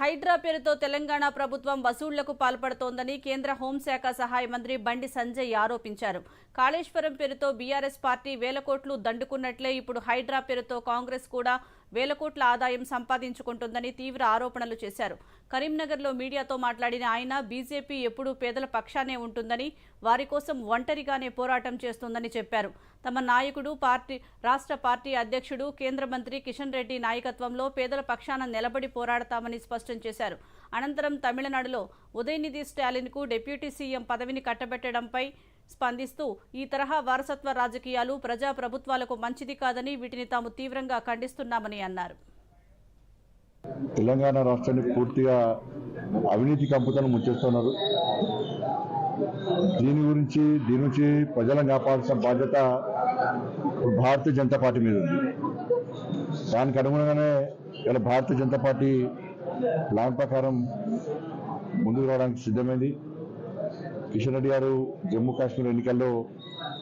హైడ్రా పేరుతో తెలంగాణ ప్రభుత్వం వసూళ్లకు పాల్పడుతోందని కేంద్ర హోంశాఖ సహాయ మంత్రి బండి సంజయ్ ఆరోపించారు. కాళేశ్వరం పేరుతో బీఆర్ఎస్ పార్టీ వేల కోట్లు దండుకున్నట్లే ఇప్పుడు హైడ్రా పేరుతో కాంగ్రెస్ కూడా వేల కోట్ల ఆదాయం సంపాదించుకుంటుందని తీవ్ర ఆరోపణలు చేశారు. కరీంనగర్లో మీడియాతో మాట్లాడిన ఆయన బీజేపీ ఎప్పుడూ పేదల పక్షానే ఉంటుందని, వారి కోసం ఒంటరిగానే పోరాటం చేస్తుందని చెప్పారు. తమ నాయకుడు రాష్ట్ర పార్టీ అధ్యక్షుడు కేంద్ర మంత్రి కిషన్ రెడ్డి నాయకత్వంలో పేదల పక్షాన నిలబడి పోరాడతామని స్పష్టం చేశారు. అనంతరం తమిళనాడులో ఉదయనిధి స్టాలిన్కు డిప్యూటీ సీఎం పదవిని కట్టబెట్టడంపై స్పందిస్తూ ఈ తరహా వారసత్వ రాజకీయాలు ప్రజా ప్రభుత్వాలకు మంచిది కాదని, వీటిని తాము తీవ్రంగా ఖండిస్తున్నామని అన్నారు. తెలంగాణ రాష్ట్రాన్ని పూర్తిగా అవినీతి కంపుతను ముంచేస్తున్నారు. దీని నుంచి ప్రజలను కాపాడాల్సిన బాధ్యత భారతీయ జనతా పార్టీ మీద ఉంది. దానికి అనుగుణంగానే ఇలా భారతీయ జనతా పార్టీ ప్లాన్ ప్రకారం ముందుకు రావడానికి సిద్ధమైంది. కిషన్ రెడ్డి గారు జమ్మూ కాశ్మీర్ ఎన్నికల్లో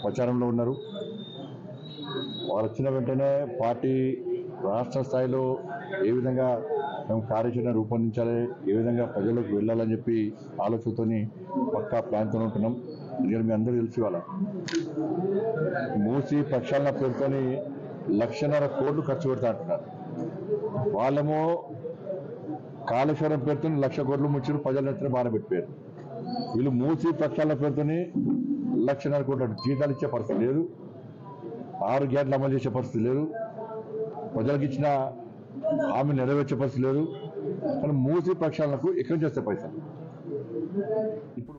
ప్రచారంలో ఉన్నారు. వారు వచ్చిన వెంటనే పార్టీ రాష్ట్ర స్థాయిలో ఏ విధంగా మేము కార్యాచరణ రూపొందించాలి, ఏ విధంగా ప్రజలకు వెళ్ళాలని చెప్పి ఆలోచనతో పక్కా ప్లాన్తో ఉంటున్నాం. ఎందుకంటే మీ అందరూ తెలిసి వాళ్ళ మూసి ప్రక్షాళన పేరుతో 1,50,000 కోట్లు ఖర్చు పెడతా అంటున్నారు. వాళ్ళేమో కాళేశ్వరం పేరుతో 1,00,000 కోట్లు ముచ్చారు, ప్రజల ఎత్తున బాగా పెట్టిపోయారు. వీళ్ళు మూసి ప్రక్షాళన పేరుతో 1,00,000 కోట్లు జీతాలు ఇచ్చే పరిస్థితి లేదు, 6 గ్యాట్లు అమలు చేసే పరిస్థితి లేదు, ప్రజలకు ఇచ్చిన హామీ నెరవేర్చే పరిస్థితి లేదు. కానీ మూసి ప్రక్షాళనకు ఎక్కడి నుంచి వస్తే పైసలు? ఇప్పుడు